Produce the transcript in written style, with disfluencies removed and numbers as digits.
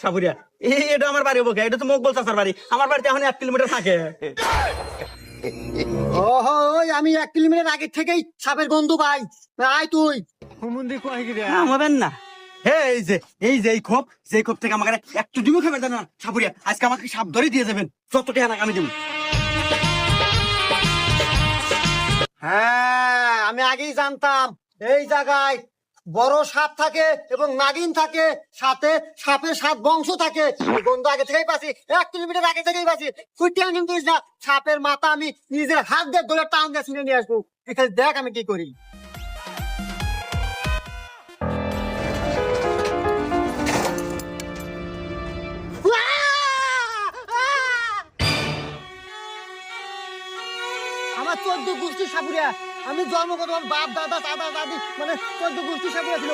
সাপুরিয়া এটা আমার বাড়ি বকে, এটা তো মকবল চাচার বাড়ি। আমার বাড়িতে এখন 1 কিলোমিটার থাকে। ওহো, আমি 1 কিলোমিটার আগে থেকেই সাপের গন্ধ পাই। আয় তুই আমাবেন না। এই যে এই খোপ, যে খোপ থেকে আমাকে একটু ডিমও খাবে না সাপুরিয়া। আজকে আমাকে সাপ ধরে দিয়ে যাবেন, যত টাকা আমি দেবো। হ্যাঁ, আমি আগেই জানতাম এই জায়গায় বড় সাপ থাকে এবং নাগিন থাকে, সাথে সাপের 7 বংশ থাকে। আমি গন্ধ আগে থেকেই পাচ্ছি, 1 কিলোমিটার আগে থেকেই পাচ্ছি। তুই টেনশন করিস না, সাপের মাথা আমি নিজের হাত দিয়ে ধরে টান দিয়ে ছিঁড়ে নিয়ে আসবো। এখানে দেখ আমি কি করি। আমার 14 গোষ্ঠী সাপুরিয়া। আমি জন্মগত আমার বাপ দাদা দাদা দাদি মানে 14 গোষ্ঠী সাপুরিয়া ছিল।